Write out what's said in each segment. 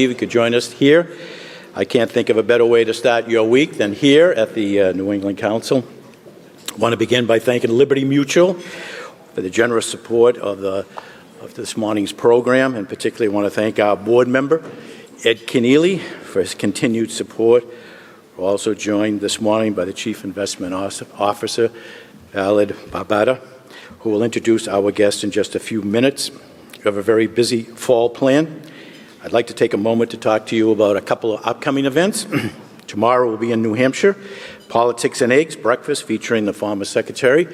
You could join us here. I can't think of a better way to start your week than here at the New England Council. I want to begin by thanking Liberty Mutual for the generous support of this morning's program, and particularly want to thank our board member, Ed Keneally, for his continued support. We're also joined this morning by the Chief Investment Officer, Valid Barbata, who will introduce our guest in just a few minutes. We have a very busy fall plan. I'd like to take a moment to talk to you about a couple of upcoming events. Tomorrow we'll be in New Hampshire, Politics and Eggs breakfast featuring the former Secretary.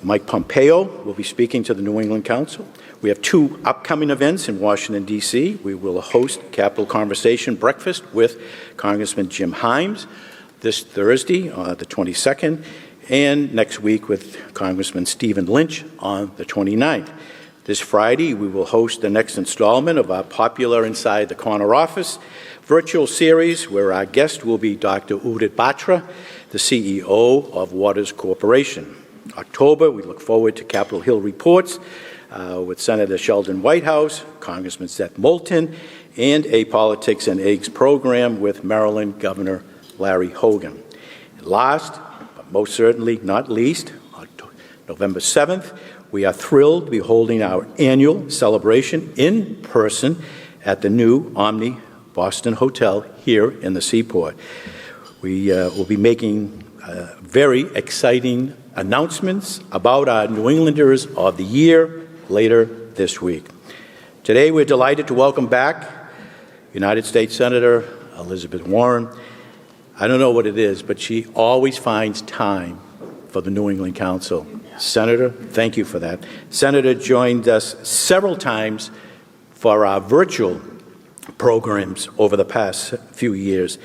Mike Pompeo will be speaking to the New England Council. We have two upcoming events in Washington, D.C. We will host Capitol Conversation breakfast with Congressman Jim Himes this Thursday, the 22nd, and next week with Congressman Stephen Lynch on the 29th. This Friday, we will host the next installment of our popular Inside the Corner Office virtual series, where our guest will be Dr. Udit Batra, the CEO of Waters Corporation. October, we look forward to Capitol Hill Reports with Senator Sheldon Whitehouse, Congressman Seth Moulton, and a Politics and Eggs program with Maryland Governor Larry Hogan. And last, but most certainly not least, November 7th, we are thrilled to be holding our annual celebration in person at the new Omni Boston Hotel here in the Seaport. We will be making very exciting announcements about our New Englanders of the Year later this week. Today, we're delighted to welcome back United States Senator Elizabeth Warren. I don't know what it is, but she always finds time for the New England Council. Senator, thank you for that. Senator joined us several times for our virtual programs over the past few years.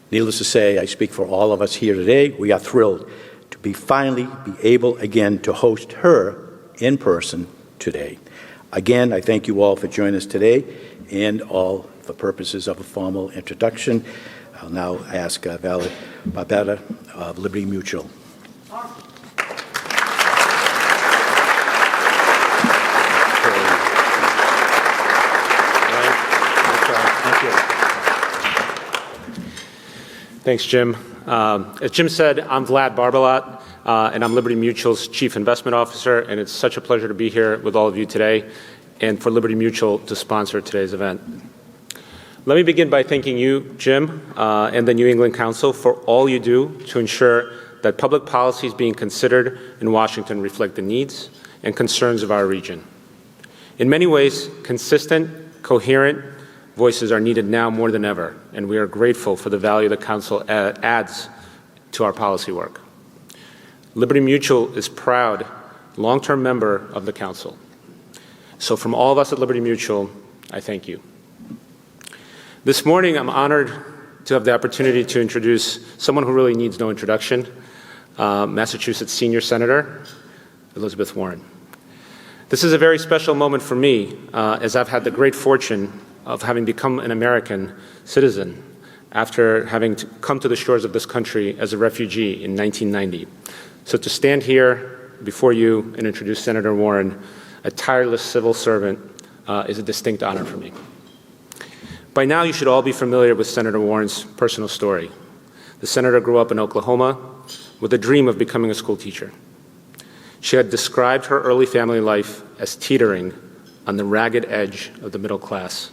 Needless to say, I speak for all of us here today. We are thrilled to finally be able again to host her in person today. Again, I thank you all for joining us today, and all for purposes of a formal introduction. I'll now ask Valid Barbata of Liberty Mutual. Thanks, Jim. As Jim said, I'm Vlad Barbalat, and I'm Liberty Mutual's Chief Investment Officer, and it's such a pleasure to be here with all of you today and for Liberty Mutual to sponsor today's event. Let me begin by thanking you, Jim, and the New England Council for all you do to ensure that public policies being considered in Washington reflect the needs and concerns of our region. In many ways, consistent, coherent voices are needed now more than ever, and we are grateful for the value the Council adds to our policy work. Liberty Mutual is proud long-term member of the Council. So from all of us at Liberty Mutual, I thank you. This morning, I'm honored to have the opportunity to introduce someone who really needs no introduction, Massachusetts Senior Senator Elizabeth Warren. This is a very special moment for me, as I've had the great fortune of having become an American citizen after having come to the shores of this country as a refugee in 1990. So to stand here before you and introduce Senator Warren, a tireless civil servant, is a distinct honor for me. By now, you should all be familiar with Senator Warren's personal story. The senator grew up in Oklahoma with a dream of becoming a school teacher. She had described her early family life as teetering on the ragged edge of the middle class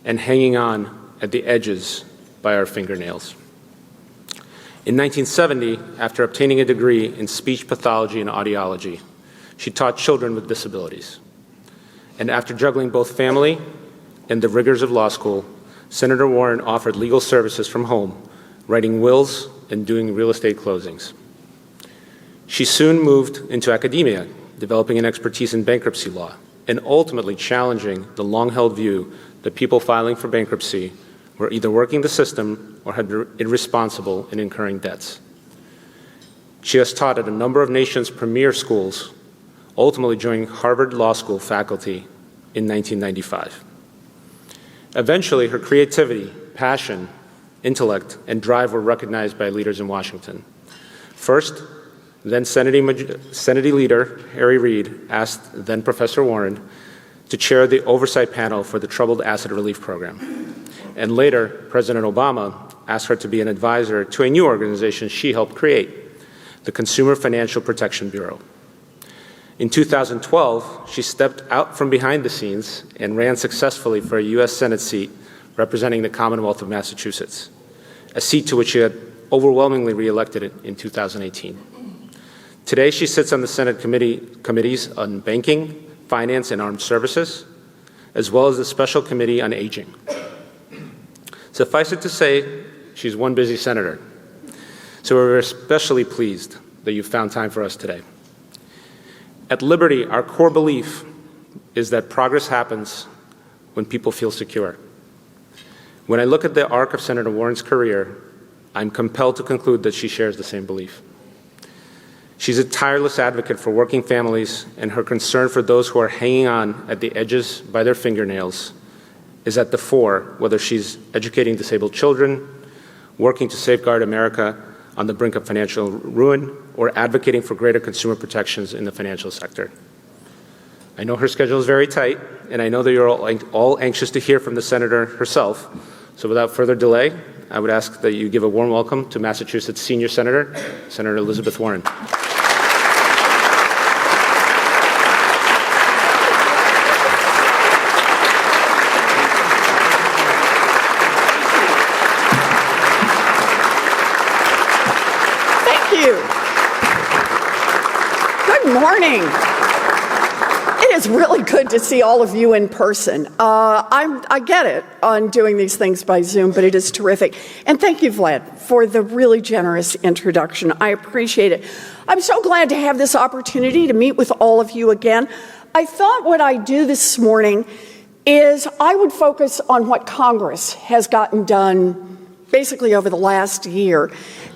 and hanging on at the edges by our fingernails. In 1970, after obtaining a degree in speech pathology and audiology, she taught children with disabilities. And after juggling both family and the rigors of law school, Senator Warren offered legal services from home, writing wills and doing real estate closings. She soon moved into academia, developing an expertise in bankruptcy law, and ultimately challenging the long-held view that people filing for bankruptcy were either working the system or had been irresponsible in incurring debts. She has taught at a number of nation's premier schools, ultimately joining Harvard Law School faculty in 1995. Eventually, her creativity, passion, intellect, and drive were recognized by leaders in Washington. First, then Senate Leader Harry Reid asked then Professor Warren to chair the oversight panel for the Troubled Asset Relief Program. and later President Obama asked her to be an advisor to a new organization she helped create, the Consumer Financial Protection Bureau. In 2012, she stepped out from behind the scenes and ran successfully for a U.S. Senate seat representing the Commonwealth of Massachusetts, a seat to which she had overwhelmingly reelected in 2018. Today, she sits on the Senate committees on banking, finance, and armed services, as well as the Special Committee on Aging. Suffice it to say, she's one busy senator. So we're especially pleased that you found time for us today. At Liberty, our core belief is that progress happens when people feel secure. When I look at the arc of Senator Warren's career, I'm compelled to conclude that she shares the same belief. She's a tireless advocate for working families, and her concern for those who are hanging on at the edges by their fingernails is at the fore, whether she's educating disabled children, working to safeguard America on the brink of financial ruin, or advocating for greater consumer protections in the financial sector. I know her schedule is very tight, and I know that you're all anxious to hear from the Senator herself. So without further delay, I would ask that you give a warm welcome to Massachusetts Senior Senator, Senator Elizabeth Warren. Good morning. It is really good to see all of you in person. I get it on doing these things by Zoom, but it is terrific. And thank you, Vlad, for the really generous introduction. I appreciate it. I'm so glad to have this opportunity to meet with all of you again. I thought what I'd do this morning is I would focus on what Congress has gotten done basically over the last year.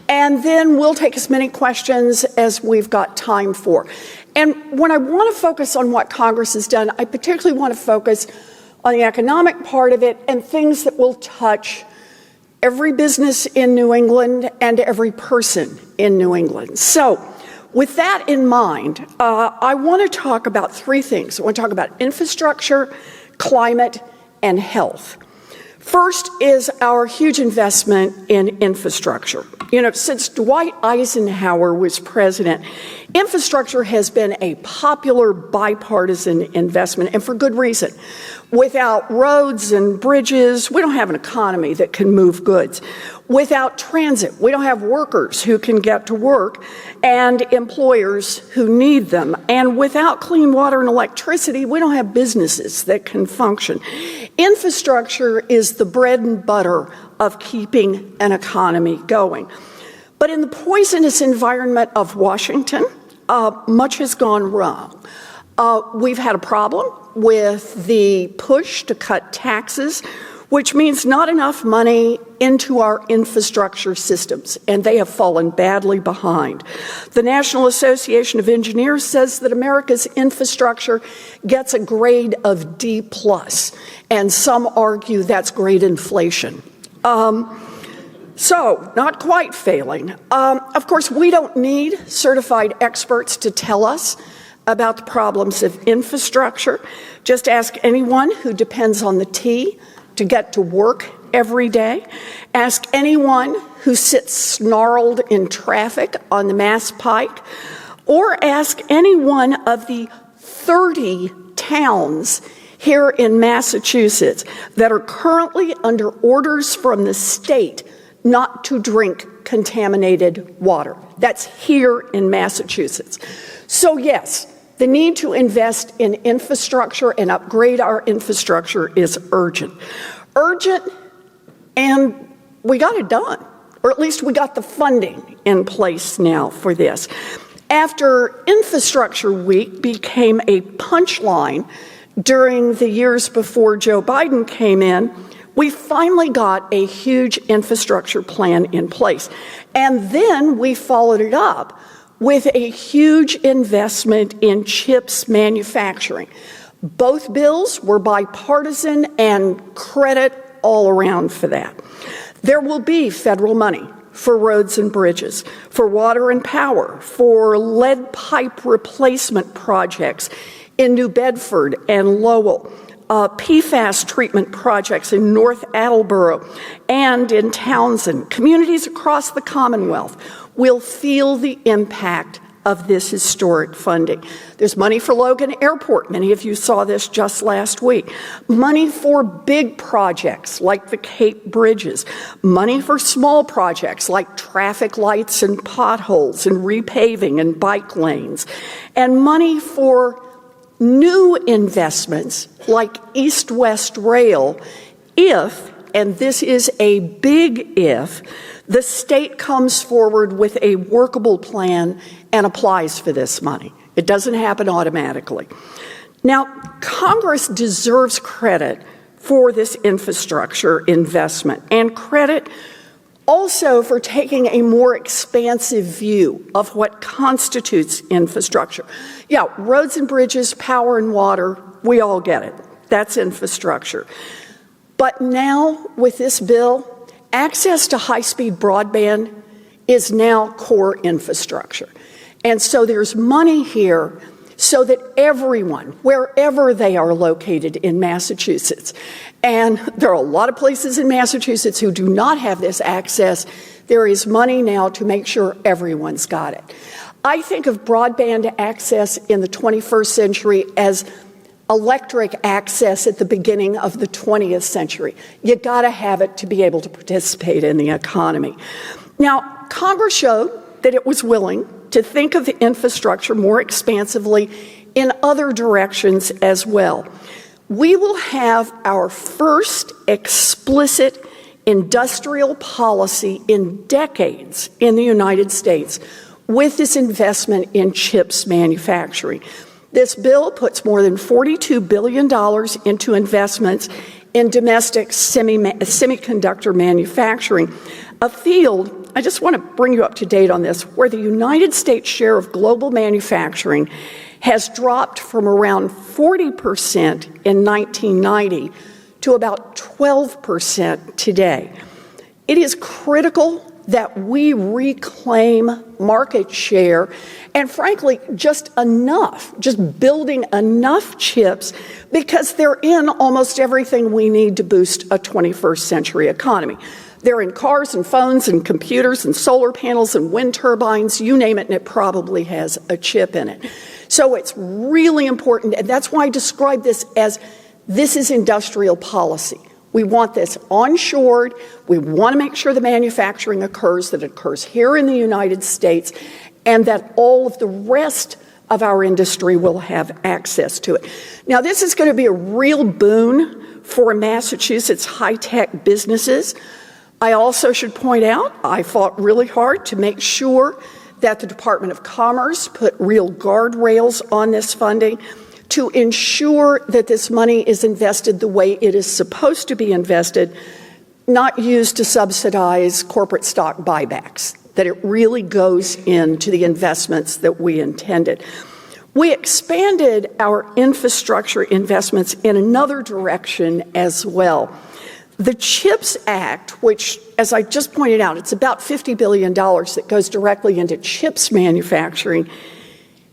And then we'll take as many questions as we've got time for. And when I want to focus on what Congress has done, I particularly want to focus on the economic part of it and things that will touch every business in New England and every person in New England. So with that in mind, I want to talk about three things. I want to talk about infrastructure, climate, and health. First is our huge investment in infrastructure. You know, since Dwight Eisenhower was president, infrastructure has been a popular bipartisan investment, and for good reason. Without roads and bridges, we don't have an economy that can move goods. Without transit, we don't have workers who can get to work and employers who need them. And without clean water and electricity, we don't have businesses that can function. Infrastructure is the bread and butter of keeping an economy going. But in the poisonous environment of Washington, much has gone wrong. We've had a problem with the push to cut taxes, which means not enough money into our infrastructure systems, and they have fallen badly behind. The National Association of Engineers says that America's infrastructure gets a grade of D+, and some argue that's grade inflation. So, not quite failing. Of course, we don't need certified experts to tell us about the problems of infrastructure. Just ask anyone who depends on the T to get to work every day. Ask anyone who sits snarled in traffic on the Mass Pike, or ask any one of the 30 towns here in Massachusetts that are currently under orders from the state not to drink contaminated water. That's here in Massachusetts. So yes, the need to invest in infrastructure and upgrade our infrastructure is urgent. Urgent, and we got it done, or at least we got the funding in place now for this. After Infrastructure Week became a punchline during the years before Joe Biden came in, we finally got a huge infrastructure plan in place. And then we followed it up with a huge investment in chips manufacturing. Both bills were bipartisan, and credit all around for that. There will be federal money for roads and bridges, for water and power, for lead pipe replacement projects in New Bedford and Lowell. PFAS treatment projects in North Attleboro and in Townsend. Communities across the Commonwealth will feel the impact of this historic funding. There's money for Logan Airport. Many of you saw this just last week. Money for big projects like the Cape Bridges. Money for small projects like traffic lights and potholes and repaving and bike lanes. And money for new investments like East-West Rail if, and this is a big if, the state comes forward with a workable plan and applies for this money. It doesn't happen automatically. Now, Congress deserves credit for this infrastructure investment and credit also for taking a more expansive view of what constitutes infrastructure. Yeah, roads and bridges, power and water, we all get it. That's infrastructure. But now, with this bill, access to high-speed broadband is now core infrastructure. And so there's money here so that everyone, wherever they are located in Massachusetts, and there are a lot of places in Massachusetts who do not have this access, there is money now to make sure everyone's got it. I think of broadband access in the 21st century as electric access at the beginning of the 20th century. You got to have it to be able to participate in the economy. Now, Congress showed that it was willing to think of the infrastructure more expansively in other directions as well. We will have our first explicit industrial policy in decades in the United States with this investment in chips manufacturing. This bill puts more than $42 billion into investments in domestic semiconductor manufacturing, a field, I just want to bring you up to date on this, where the United States share of global manufacturing has dropped from around 40% in 1990 to about 12% today. It is critical that we reclaim market share and, frankly, just building enough chips because they're in almost everything we need to boost a 21st century economy. They're in cars and phones and computers and solar panels and wind turbines, you name it, and it probably has a chip in it. So it's really important, and that's why I describe this as this is industrial policy. We want this onshored. We want to make sure the manufacturing occurs, that it occurs here in the United States, and that all of the rest of our industry will have access to it. Now, this is going to be a real boon for Massachusetts high-tech businesses. I also should point out, I fought really hard to make sure that the Department of Commerce put real guardrails on this funding to ensure that this money is invested the way it is supposed to be invested, not used to subsidize corporate stock buybacks, that it really goes into the investments that we intended. We expanded our infrastructure investments in another direction as well. The CHIPS Act, which, as I just pointed out, it's about $50 billion that goes directly into chips manufacturing.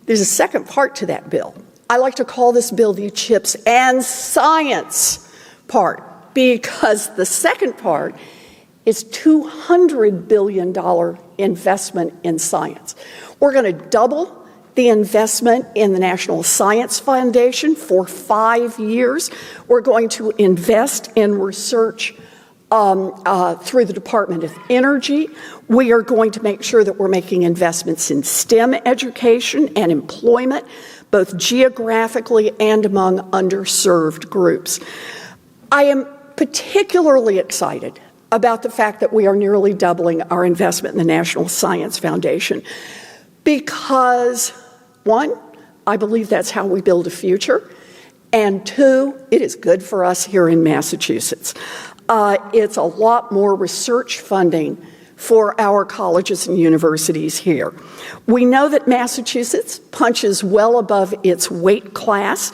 There's a second part to that bill. I like to call this bill the Chips and Science part, because the second part is $200 billion investment in science. We're going to double the investment in the National Science Foundation for 5 years. We're going to invest in research through the Department of Energy. We are going to make sure that we're making investments in STEM education and employment, both geographically and among underserved groups. I am particularly excited about the fact that we are nearly doubling our investment in the National Science Foundation because, one, I believe that's how we build a future, and two, it is good for us here in Massachusetts. It's a lot more research funding for our colleges and universities here. We know that Massachusetts punches well above its weight class,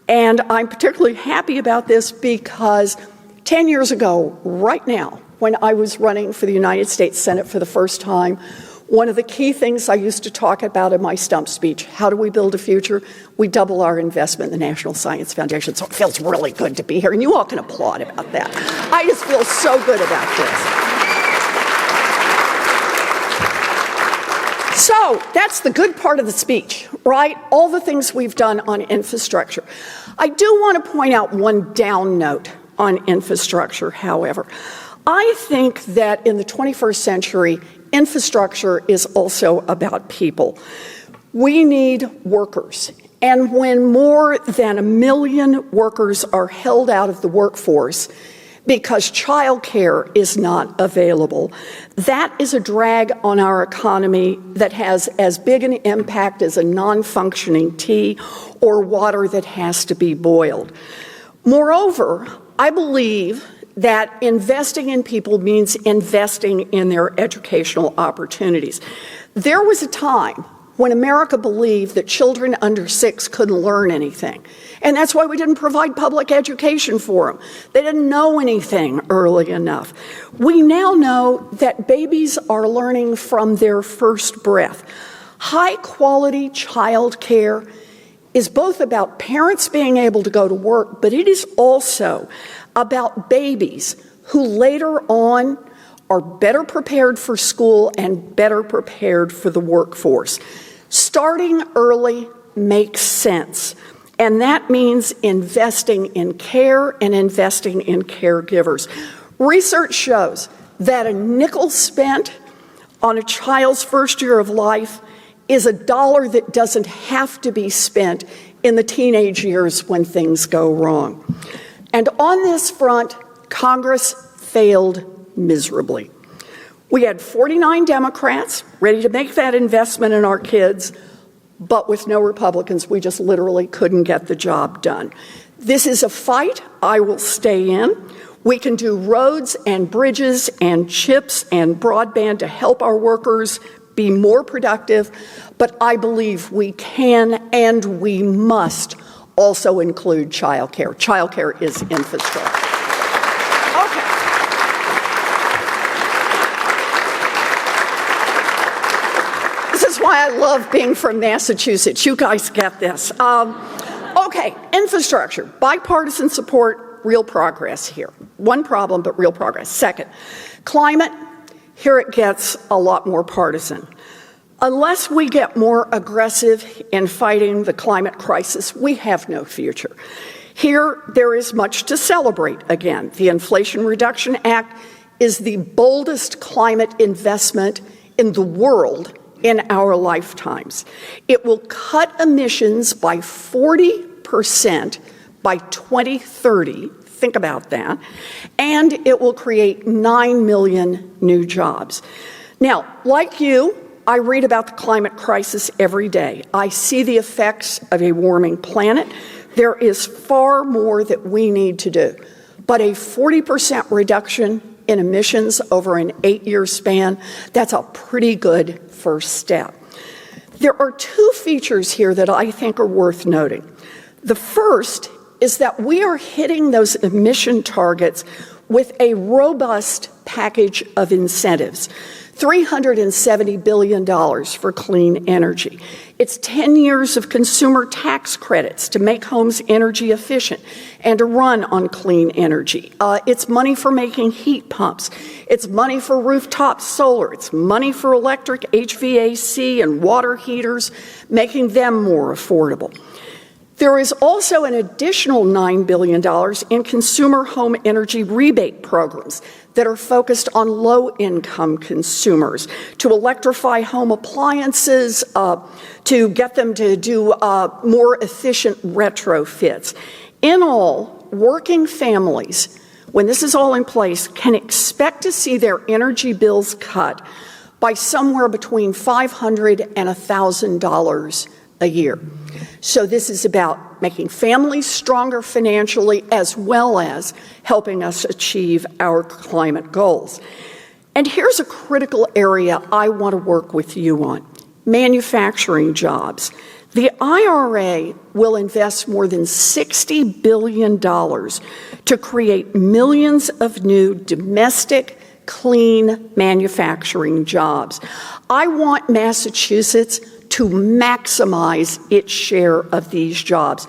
and I'm particularly happy about this because 10 years ago, right now, when I was running for the United States Senate for the first time, One of the key things I used to talk about in my stump speech, how do we build a future? We double our investment in the National Science Foundation. So it feels really good to be here, and you all can applaud about that. I just feel so good about this. So that's the good part of the speech, right? All the things we've done on infrastructure. I do want to point out one down note on infrastructure, however. I think that in the 21st century, infrastructure is also about people. We need workers. And when more than 1 million workers are held out of the workforce because childcare is not available, that is a drag on our economy that has as big an impact as a non-functioning tea or water that has to be boiled. Moreover, I believe that investing in people means investing in their educational opportunities. There was a time when America believed that children under 6 couldn't learn anything. And that's why we didn't provide public education for them. They didn't know anything early enough. We now know that babies are learning from their first breath. High-quality child care is both about parents being able to go to work, but it is also about babies who later on are better prepared for school and better prepared for the workforce. Starting early makes sense, and that means investing in care and investing in caregivers. Research shows that a nickel spent on a child's first year of life is $1 that doesn't have to be spent in the teenage years when things go wrong. And on this front, Congress failed miserably. We had 49 Democrats ready to make that investment in our kids, but with no Republicans, we just literally couldn't get the job done. This is a fight I will stay in. We can do roads and bridges and chips and broadband to help our workers be more productive, but I believe we can and we must also include childcare. Childcare is infrastructure. Okay. This is why I love being from Massachusetts. You guys get this. Okay, infrastructure, bipartisan support, real progress here. One problem, but real progress. Second, climate, here it gets a lot more partisan. Unless we get more aggressive in fighting the climate crisis, we have no future. Here, there is much to celebrate again. The Inflation Reduction Act is the boldest climate investment in the world in our lifetimes. It will cut emissions by 40% by 2030. Think about that. And it will create 9 million new jobs. Now, like you, I read about the climate crisis every day. I see the effects of a warming planet. There is far more that we need to do. But a 40% reduction in emissions over an 8-year span, that's a pretty good first step. There are 2 features here that I think are worth noting. The first is that we are hitting those emission targets with a robust package of incentives. $370 billion for clean energy. It's 10 years of consumer tax credits to make homes energy efficient and to run on clean energy. It's money for making heat pumps. It's money for rooftop solar. It's money for electric HVAC and water heaters, making them more affordable. There is also an additional $9 billion in consumer home energy rebate programs that are focused on low-income consumers to electrify home appliances, to get them to do more efficient retrofits. In all, working families, when this is all in place, can expect to see their energy bills cut by somewhere between $500 and $1,000 a year. So this is about making families stronger financially as well as helping us achieve our climate goals. And here's a critical area I want to work with you on: manufacturing jobs. The IRA will invest more than $60 billion to create millions of new domestic, clean manufacturing jobs. I want Massachusetts to maximize its share of these jobs.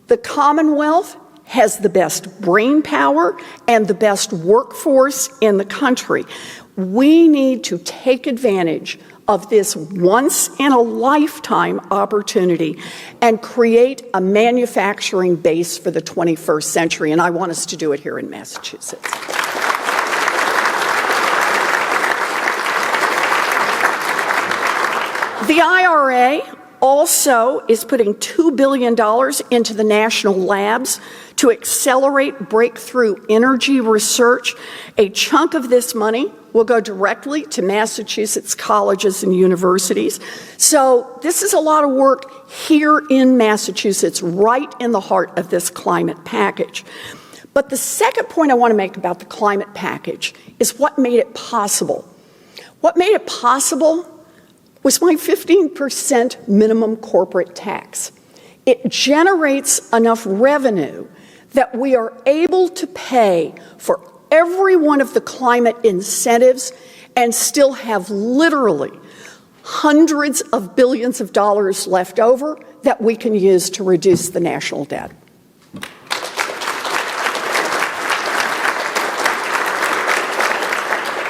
The Commonwealth has the best brain power and the best workforce in the country. We need to take advantage of this once-in-a-lifetime opportunity and create a manufacturing base for the 21st century, and I want us to do it here in Massachusetts. The IRA also is putting $2 billion into the national labs to accelerate breakthrough energy research. A chunk of this money will go directly to Massachusetts colleges and universities. So this is a lot of work here in Massachusetts, right in the heart of this climate package. But the second point I want to make about the climate package is what made it possible. What made it possible was my 15% minimum corporate tax. It generates enough revenue that we are able to pay for every one of the climate incentives and still have literally hundreds of billions of dollars left over that we can use to reduce the national debt.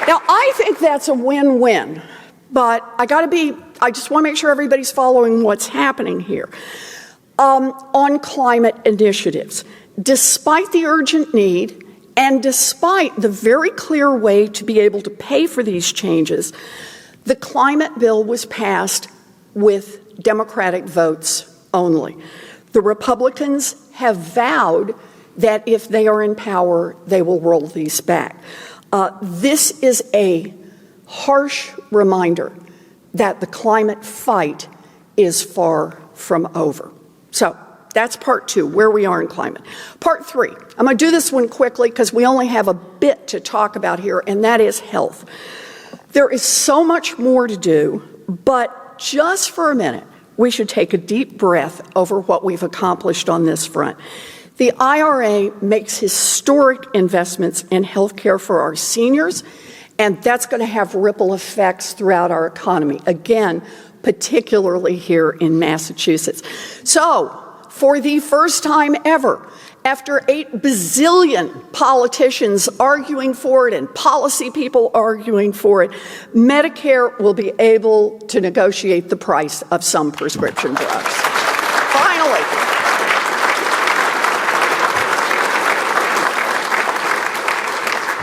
Now, I think that's a win-win. But I just want to make sure everybody's following what's happening here. On climate initiatives, despite the urgent need and despite the very clear way to be able to pay for these changes, the climate bill was passed with Democratic votes only. The Republicans have vowed that if they are in power, they will roll these back. This is a harsh reminder that the climate fight is far from over. So that's part two, where we are in climate. Part three, I'm going to do this one quickly because we only have a bit to talk about here, and that is health. There is so much more to do, but just for a minute, we should take a deep breath over what we've accomplished on this front. The IRA makes historic investments in health care for our seniors, and that's going to have ripple effects throughout our economy, again, particularly here in Massachusetts. So, for the first time ever, after 8 bazillion politicians arguing for it and policy people arguing for it, Medicare will be able to negotiate the price of some prescription drugs. Finally.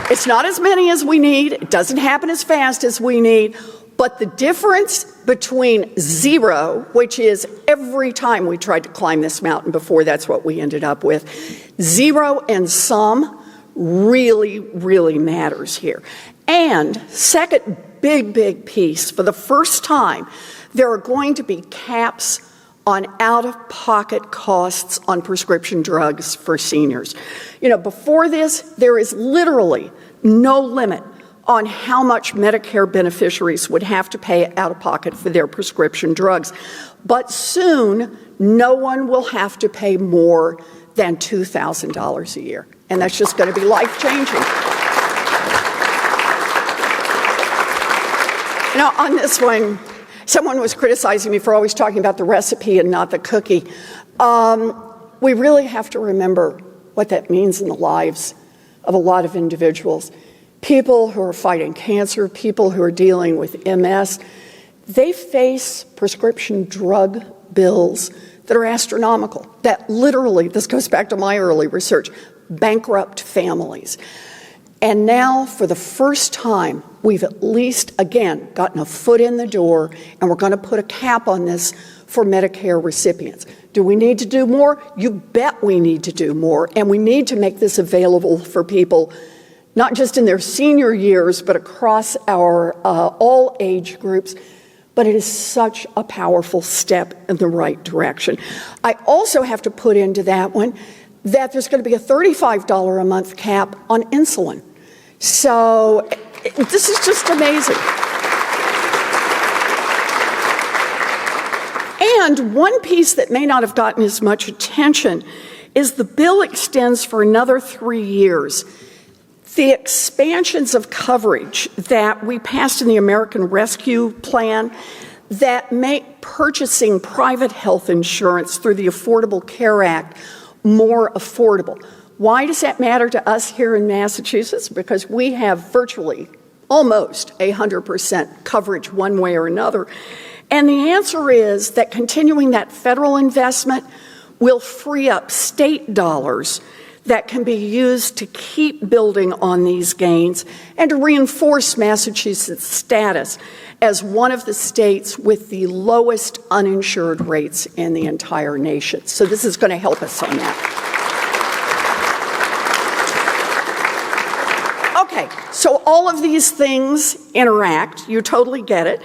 It's not as many as we need. It doesn't happen as fast as we need. But the difference between zero, which is every time we tried to climb this mountain before, that's what we ended up with, zero and some really, really matters here. And second big piece, for the first time, there are going to be caps on out-of-pocket costs on prescription drugs for seniors. You know, before this, there is literally no limit on how much Medicare beneficiaries would have to pay out-of-pocket for their prescription drugs. But soon, no one will have to pay more than $2,000 a year. And that's just going to be life-changing. You know, on this one, someone was criticizing me for always talking about the recipe and not the cookie. We really have to remember what that means in the lives of a lot of individuals. People who are fighting cancer, people who are dealing with MS, they face prescription drug bills that are astronomical, that literally, this goes back to my early research, bankrupt families. And now, for the first time, we've at least, again, gotten a foot in the door, and we're going to put a cap on this for Medicare recipients. Do we need to do more? You bet we need to do more, and we need to make this available for people not just in their senior years, but across our all age groups. But it is such a powerful step in the right direction. I also have to put into that one that there's going to be a $35 a month cap on insulin. So this is just amazing. And one piece that may not have gotten as much attention is the bill extends for another 3 years The expansions of coverage that we passed in the American Rescue Plan that make purchasing private health insurance through the Affordable Care Act more affordable. Why does that matter to us here in Massachusetts? Because we have virtually almost 100% coverage one way or another. And the answer is that continuing that federal investment will free up state dollars that can be used to keep building on these gains and to reinforce Massachusetts' status as one of the states with the lowest uninsured rates in the entire nation. So this is going to help us on that. Okay, so all of these things interact. You totally get it.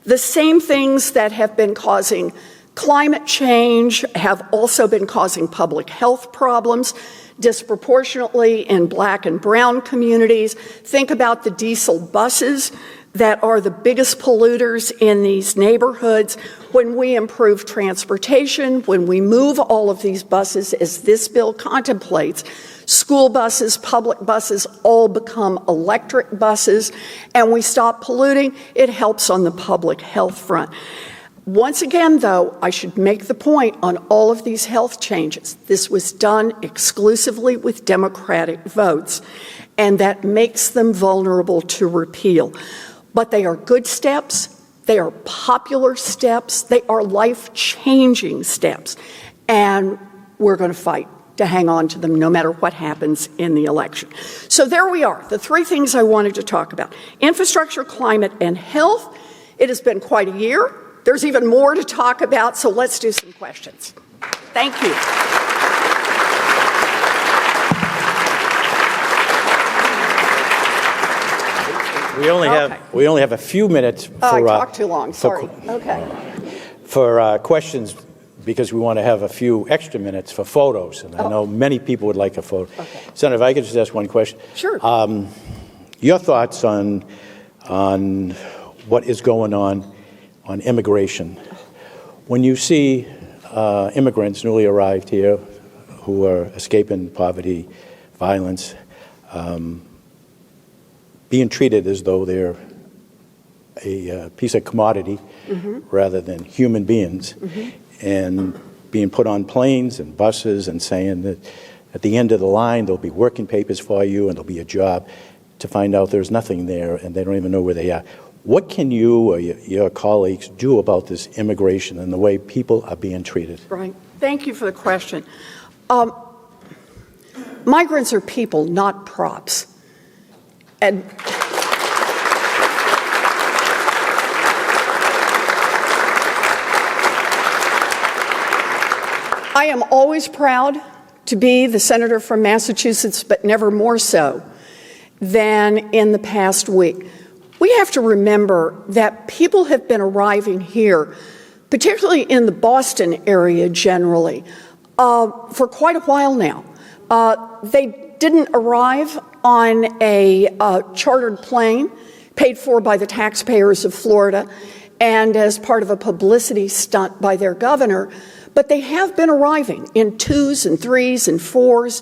The same things that have been causing climate change have also been causing public health problems disproportionately in Black and brown communities. Think about the diesel buses that are the biggest polluters in these neighborhoods. When we improve transportation, when we move all of these buses, as this bill contemplates, school buses, public buses all become electric buses, and we stop polluting, it helps on the public health front. Once again, though, I should make the point on all of these health changes. This was done exclusively with Democratic votes, and that makes them vulnerable to repeal. But they are good steps, they are popular steps, they are life-changing steps, and we're going to fight to hang on to them no matter what happens in the election. So there we are, the three things I wanted to talk about. Infrastructure, climate, and health. It has been quite a year. There's even more to talk about, so let's do some questions. Thank you. We only have a few minutes for I talked too long, sorry. For questions, because we want to have a few extra minutes for photos, and I know many people would like a photo. Okay. Senator, if I could just ask one question. Sure. Your thoughts on what is going on immigration. When you see immigrants newly arrived here who are escaping poverty, violence, being treated as though they're a piece of commodity rather than human beings, and being put on planes and buses and saying that at the end of the line there'll be working papers for you and there'll be a job, to find out there's nothing there and they don't even know where they are. What can you or your colleagues do about this immigration and the way people are being treated? Right. Thank you for the question. Migrants are people, not props. And I am always proud to be the senator from Massachusetts, but never more so than in the past week. We have to remember that people have been arriving here, particularly in the Boston area generally, for quite a while now. They didn't arrive on a chartered plane paid for by the taxpayers of Florida and as part of a publicity stunt by their governor, but they have been arriving in 2s and 3s and 4s,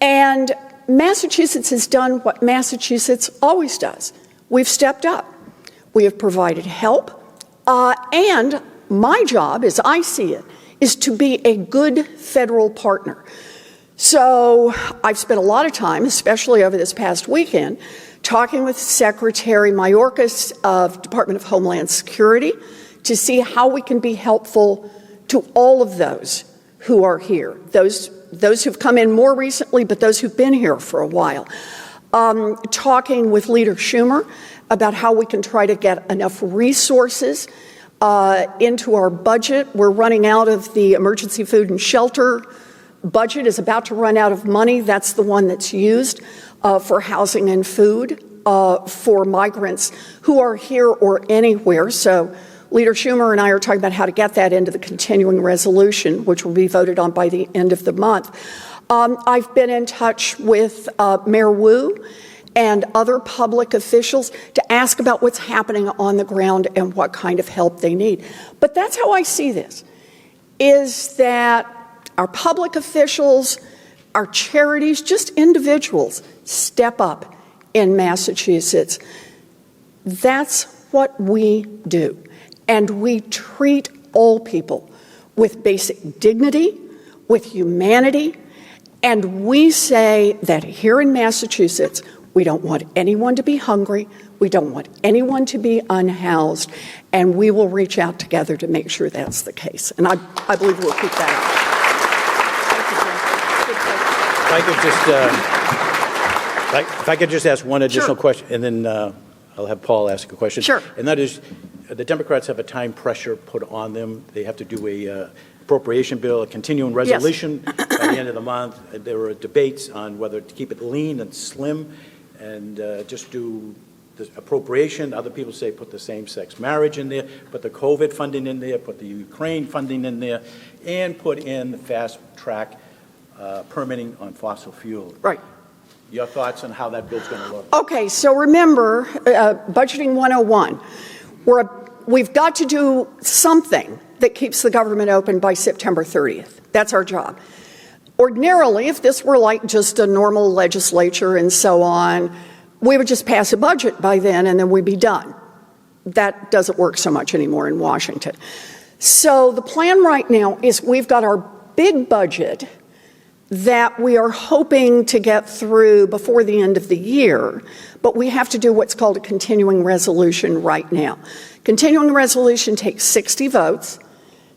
and Massachusetts has done what Massachusetts always does. We've stepped up. We have provided help. And my job, as I see it, is to be a good federal partner. So I've spent a lot of time, especially over this past weekend, talking with Secretary Mayorkas of Department of Homeland Security to see how we can be helpful to all of those who are here, those who've come in more recently, but those who've been here for a while. Talking with Leader Schumer about how we can try to get enough resources into our budget. We're running out of the emergency food and shelter budget, is about to run out of money. That's the one that's used for housing and food for migrants who are here or anywhere. So Leader Schumer and I are talking about how to get that into the continuing resolution, which will be voted on by the end of the month. I've been in touch with Mayor Wu and other public officials to ask about what's happening on the ground and what kind of help they need. But that's how I see this, is that our public officials, our charities, just individuals step up in Massachusetts. That's what we do. And we treat all people with basic dignity, with humanity, and we say that here in Massachusetts, we don't want anyone to be hungry, we don't want anyone to be unhoused, and we will reach out together to make sure that's the case. And I believe we'll keep that If I could just ask one additional Sure. question, and then I'll have Paul ask a question. Sure. And that is, the Democrats have a time pressure put on them. They have to do a appropriation bill, a continuing resolution by the end of the month. There were debates on whether to keep it lean and slim and just do the appropriation. Other people say put the same-sex marriage in there, put the COVID funding in there, put the Ukraine funding in there, and put in the fast-track permitting on fossil fuel. Right. Your thoughts on how that bill's going to look? Okay, so remember, Budgeting 101, we've got to do something that keeps the government open by September 30th. That's our job. Ordinarily, if this were like just a normal legislature and so on, we would just pass a budget by then and then we'd be done. That doesn't work so much anymore in Washington. So the plan right now is we've got our big budget that we are hoping to get through before the end of the year, but we have to do what's called a continuing resolution right now. Continuing resolution takes 60 votes.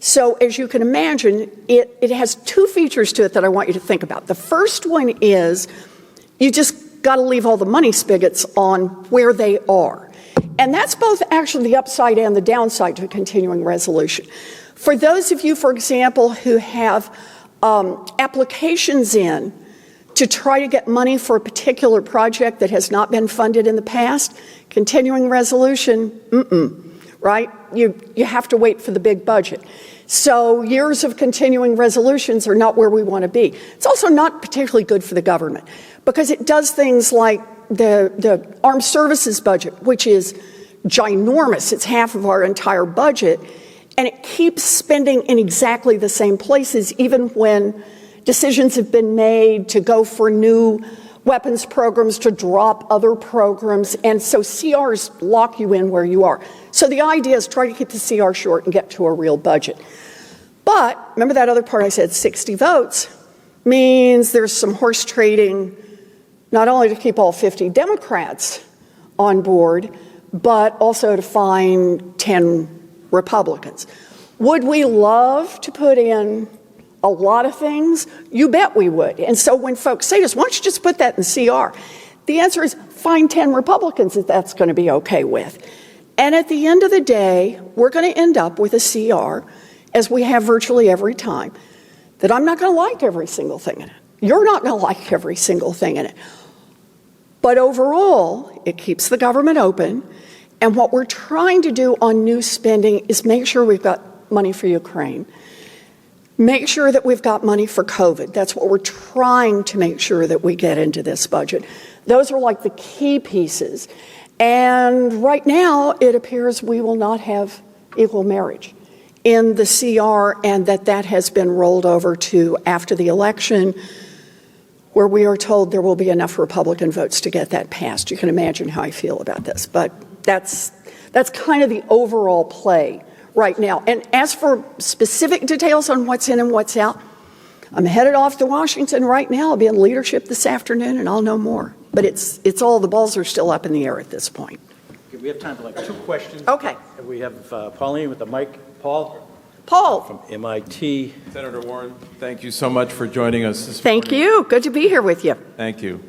So as you can imagine, it has two features to it that I want you to think about. The first one is you just got to leave all the money spigots on where they are. And that's both actually the upside and the downside to a continuing resolution. For those of you, for example, who have applications in to try to get money for a particular project that has not been funded in the past, continuing resolution, right? You have to wait for the big budget. So years of continuing resolutions are not where we want to be. It's also not particularly good for the government because it does things like the armed services budget, which is ginormous. It's half of our entire budget. And it keeps spending in exactly the same places, even when decisions have been made to go for new weapons programs, to drop other programs. And so CRs lock you in where you are. So the idea is try to keep the CR short and get to a real budget. But remember that other part I said, 60 votes means there's some horse trading, not only to keep all 50 Democrats on board, but also to find 10 Republicans. Would we love to put in a lot of things? You bet we would. And so when folks say to us, why don't you just put that in CR? The answer is find 10 Republicans that that's going to be okay with. And at the end of the day, we're going to end up with a CR, as we have virtually every time, that I'm not going to like every single thing in it. You're not going to like every single thing in it. But overall, it keeps the government open. And what we're trying to do on new spending is make sure we've got money for Ukraine. Make sure that we've got money for COVID. That's what we're trying to make sure that we get into this budget. Those are like the key pieces. And right now, it appears we will not have equal marriage in the CR, and that has been rolled over to after the election, where we are told there will be enough Republican votes to get that passed. You can imagine how I feel about this. But that's kind of the overall play right now. And as for specific details on what's in and what's out, I'm headed off to Washington right now. I'll be in leadership this afternoon, and I'll know more. But it's all, the balls are still up in the air at this point. Okay, we have time for like 2 questions. Okay. We have Pauline with the mic. Paul Paul. from MIT. Senator Warren, thank you so much for joining us this Thank morning. you. Good to be here with you. Thank you.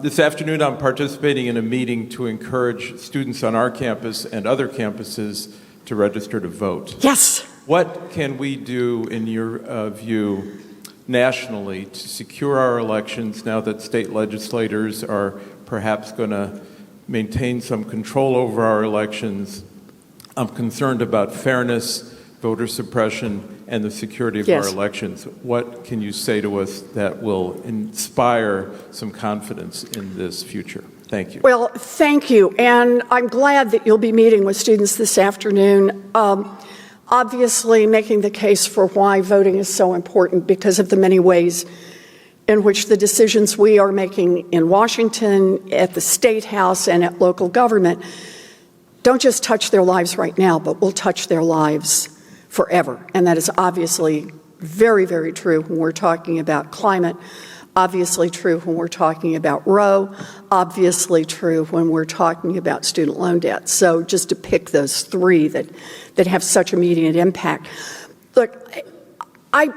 This afternoon, I'm participating in a meeting to encourage students on our campus and other campuses to register to vote. Yes. What can we do, in your view, nationally to secure our elections now that state legislators are perhaps going to maintain some control over our elections? I'm concerned about fairness, voter suppression, and the security of our elections. What can you say to us that will inspire some confidence in this future? Thank you. Well, thank you. And I'm glad that you'll be meeting with students this afternoon. Obviously, making the case for why voting is so important because of the many ways in which the decisions we are making in Washington, at the State House, and at local government don't just touch their lives right now, but will touch their lives forever. And that is obviously very, very true when we're talking about climate, obviously true when we're talking about Roe, obviously true when we're talking about student loan debt. So just to pick those three that have such immediate impact. Look, I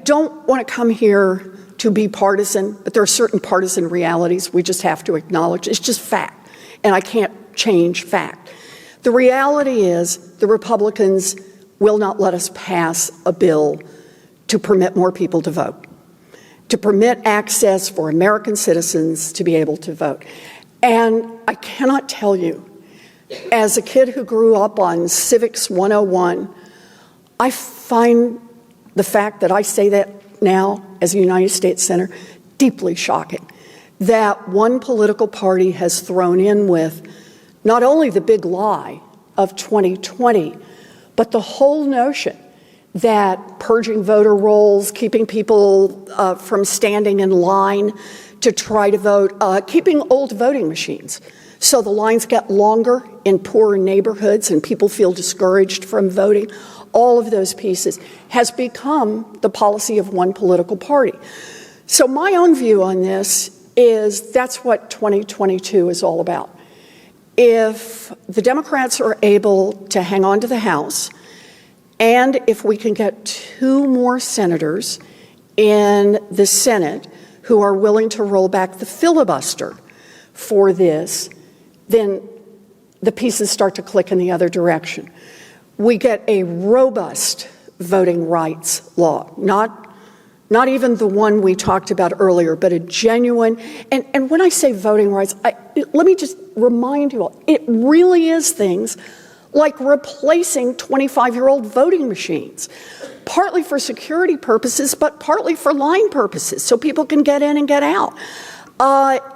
don't want to come here to be partisan, but there are certain partisan realities we just have to acknowledge. It's just fact, and I can't change fact. The reality is the Republicans will not let us pass a bill to permit more people to vote, to permit access for American citizens to be able to vote. And I cannot tell you, as a kid who grew up on Civics 101, I find the fact that I say that now as a United States Senator deeply shocking, that one political party has thrown in with not only the big lie of 2020, but the whole notion that purging voter rolls, keeping people from standing in line to try to vote, keeping old voting machines so the lines get longer in poorer neighborhoods and people feel discouraged from voting, all of those pieces has become the policy of one political party. So my own view on this is that's what 2022 is all about. If the Democrats are able to hang on to the House, and if we can get 2 more senators in the Senate who are willing to roll back the filibuster for this, then the pieces start to click in the other direction. We get a robust voting rights law, not even the one we talked about earlier, but a genuine, and when I say voting rights, let me just remind you all, it really is things like replacing 25-year-old voting machines, partly for security purposes, but partly for line purposes, so people can get in and get out.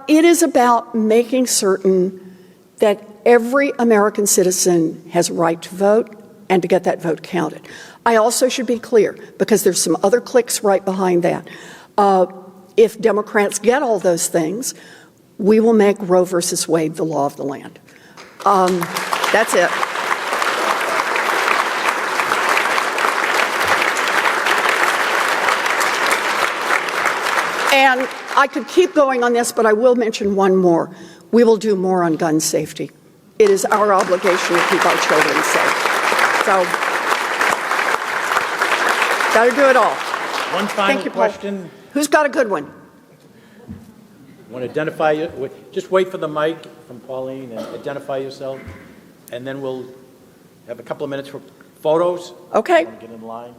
It is about making certain that every American citizen has a right to vote and to get that vote counted. I also should be clear, because there's some other clicks right behind that. If Democrats get all those things, we will make Roe versus Wade the law of the land. That's it. And I could keep going on this, but I will mention one more. We will do more on gun safety. It is our obligation to keep our children safe. So, got to do it all. One final question. Who's got a good one? Want to identify you? Just wait for the mic from Pauline and identify yourself, and then we'll have a couple of minutes for photos. Okay. Want to get in line?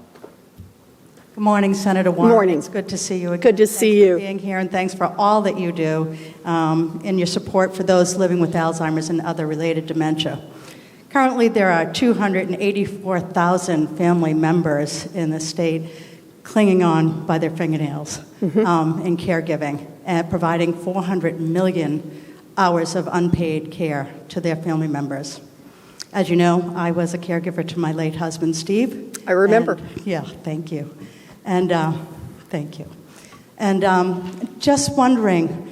Good morning, Senator Warren. Morning. It's good to see you again. Good to see Thanks you. for being here, and thanks for all that you do in your support for those living with Alzheimer's and other related dementia. Currently, there are 284,000 family members in the state clinging on by their fingernails in caregiving, and providing 400 million hours of unpaid care to their family members. As you know, I was a caregiver to my late husband, Steve. I remember. Yeah, thank you. And thank you. And just wondering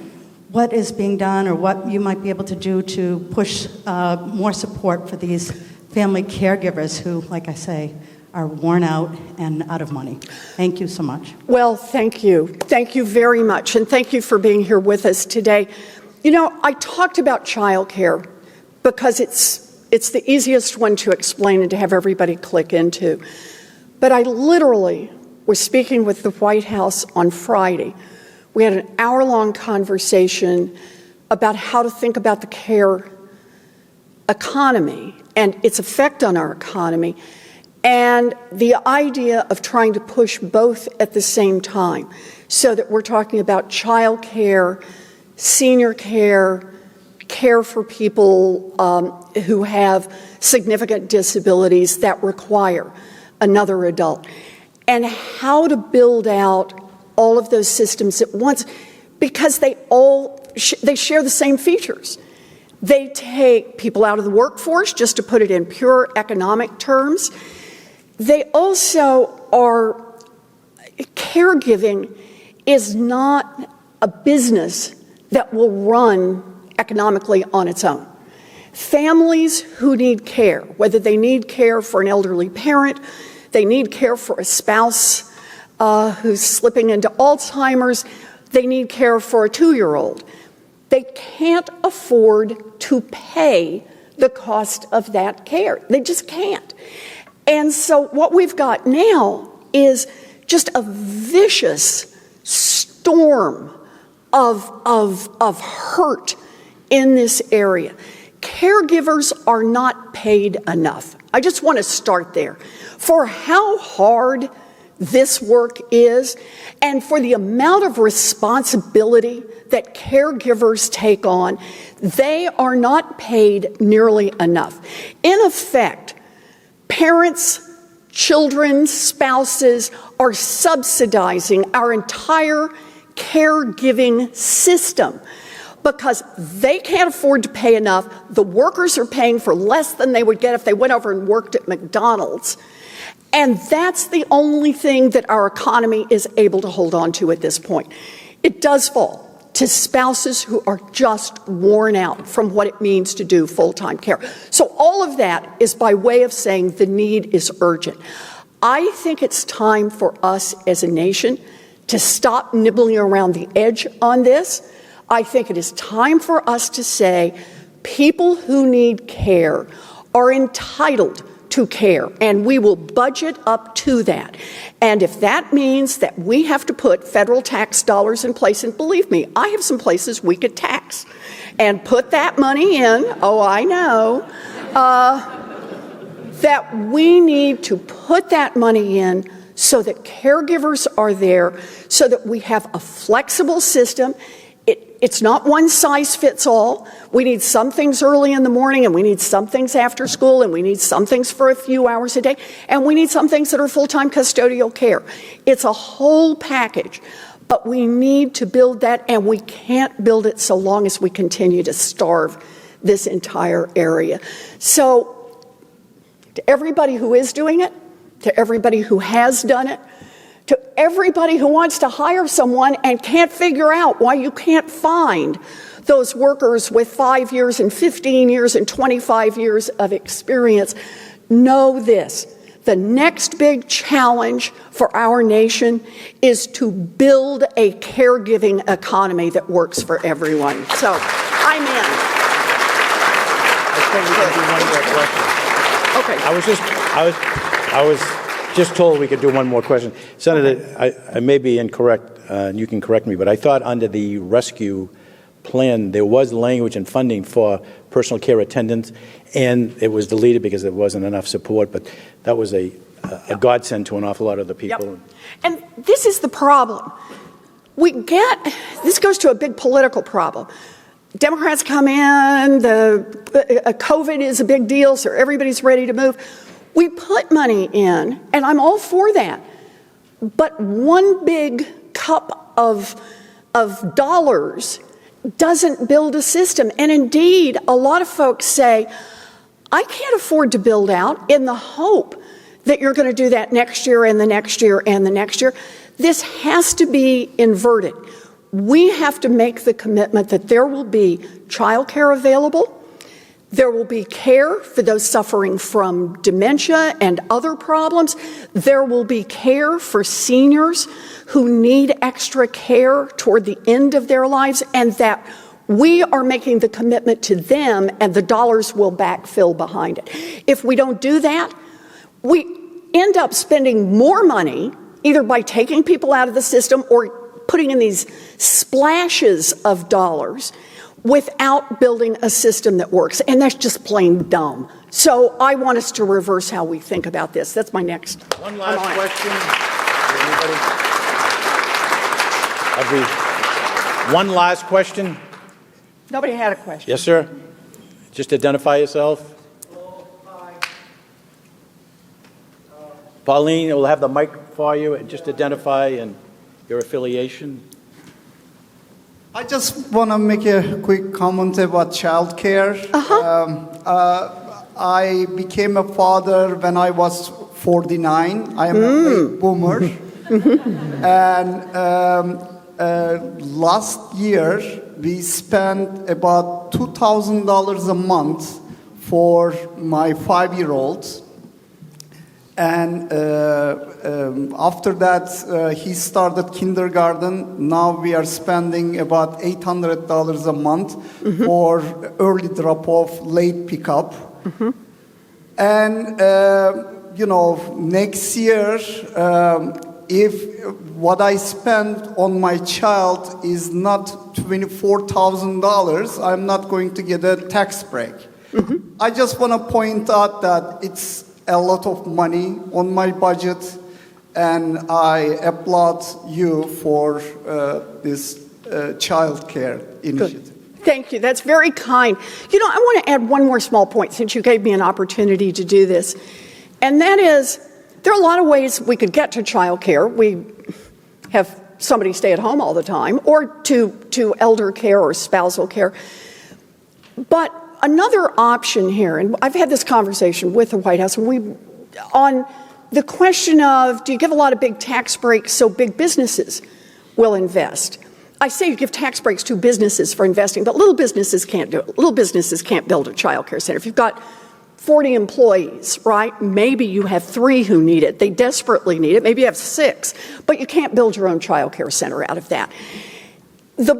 what is being done or what you might be able to do to push more support for these family caregivers who, like I say, are worn out and out of money. Thank you so much. Well, thank you. Thank you very much. And thank you for being here with us today. You know, I talked about childcare because it's the easiest one to explain and to have everybody click into. But I literally was speaking with the White House on Friday. We had an hour-long conversation about how to think about the care economy and its effect on our economy, and the idea of trying to push both at the same time, so that we're talking about child care, senior care, care for people who have significant disabilities that require another adult, and how to build out all of those systems at once, because they share the same features. They take people out of the workforce, just to put it in pure economic terms. They also are caregiving is not a business that will run economically on its own. Families who need care, whether they need care for an elderly parent, they need care for a spouse who's slipping into Alzheimer's, they need care for a 2-year-old. They can't afford to pay the cost of that care. They just can't. And so what we've got now is just a vicious storm of hurt in this area. Caregivers are not paid enough. I just want to start there. For how hard this work is, and for the amount of responsibility that caregivers take on, they are not paid nearly enough. In effect, parents, children, spouses are subsidizing our entire caregiving system because they can't afford to pay enough. The workers are paying for less than they would get if they went over and worked at McDonald's. And that's the only thing that our economy is able to hold on to at this point. It does fall to spouses who are just worn out from what it means to do full-time care. So all of that is by way of saying the need is urgent. I think it's time for us as a nation to stop nibbling around the edge on this. I think it is time for us to say people who need care are entitled to care, and we will budget up to that. And if that means that we have to put federal tax dollars in place, and believe me, I have some places we could tax and put that money in, oh, I know, that we need to put that money in so that caregivers are there, so that we have a flexible system. It's not one size fits all. We need some things early in the morning, and we need some things after school, and we need some things for a few hours a day, and we need some things that are full-time custodial care. It's a whole package, but we need to build that, and we can't build it so long as we continue to starve this entire area. So to everybody who is doing it, to everybody who has done it, to everybody who wants to hire someone and can't figure out why you can't find those workers with 5 years and 15 years and 25 years of experience, know this. The next big challenge for our nation is to build a caregiving economy that works for everyone. So I'm in. I think we can do one more question. Okay. I was just told we could do one more question. Senator, I may be incorrect, and you can correct me, but I thought under the rescue plan there was language and funding for personal care attendants, and it was deleted because there wasn't enough support, but that was a godsend to an awful lot of the people. Yep. And this is the problem. This goes to a big political problem. Democrats come in, COVID is a big deal, so everybody's ready to move. We put money in, and I'm all for that. But one big cup of dollars doesn't build a system. And indeed, a lot of folks say, I can't afford to build out in the hope that you're going to do that next year and the next year and the next year. This has to be inverted. We have to make the commitment that there will be childcare available. There will be care for those suffering from dementia and other problems. There will be care for seniors who need extra care toward the end of their lives, and that we are making the commitment to them, and the dollars will backfill behind it. If we don't do that, we end up spending more money, either by taking people out of the system or putting in these splashes of dollars, without building a system that works. And that's just plain dumb. So I want us to reverse how we think about this. That's my next. One last question. One last question. Nobody had a question. Yes, sir. Just identify yourself. Pauline, we'll have the mic for you, and just identify and your affiliation. I just want to make a quick comment about childcare. I became a father when I was 49. I am a late boomer. And last year, we spent about $2,000 a month for my 5-year-old. And after that, he started kindergarten. Now we are spending about $800 a month for early drop-off, late pickup. And, next year, if what I spend on my child is not $24,000, I'm not going to get a tax break. I just want to point out that it's a lot of money on my budget, and I applaud you for this child care initiative. Good. Thank you. That's very kind. I want to add one more small point since you gave me an opportunity to do this. And that is, there are a lot of ways we could get to child care. We have somebody stay at home all the time, or to elder care or spousal care. But another option here, and I've had this conversation with the White House, on the question of, do you give a lot of big tax breaks so big businesses will invest? I say you give tax breaks to businesses for investing, but little businesses can't do it. Little businesses can't build a child care center. If you've got 40 employees, right? Maybe you have 3 who need it. They desperately need it. Maybe you have 6, but you can't build your own child care center out of that. The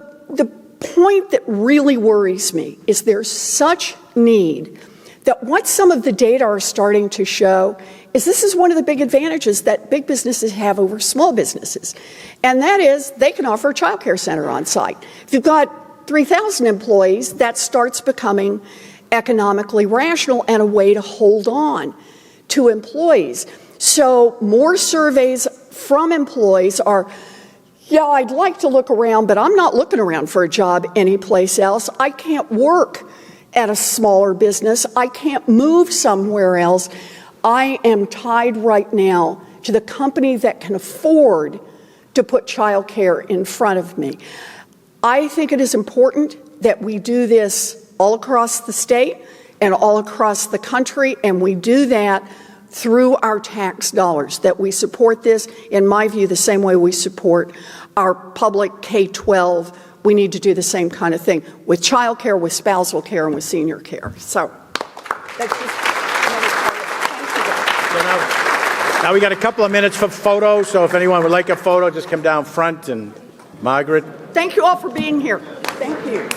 point that really worries me is there's such need that what some of the data are starting to show is this is one of the big advantages that big businesses have over small businesses. And that is they can offer a child care center on site. If you've got 3,000 employees, that starts becoming economically rational and a way to hold on to employees. So more surveys from employees are, yeah, I'd like to look around, but I'm not looking around for a job anyplace else. I can't work at a smaller business. I can't move somewhere else. I am tied right now to the company that can afford to put childcare in front of me. I think it is important that we do this all across the state and all across the country, and we do that through our tax dollars, that we support this, in my view, the same way we support our public K-12. We need to do the same kind of thing with childcare, with spousal care, and with senior care. So that's just Now we got a couple of minutes for photos, so if anyone would like a photo, just come down front. And Margaret. Thank you all for being here. Thank you.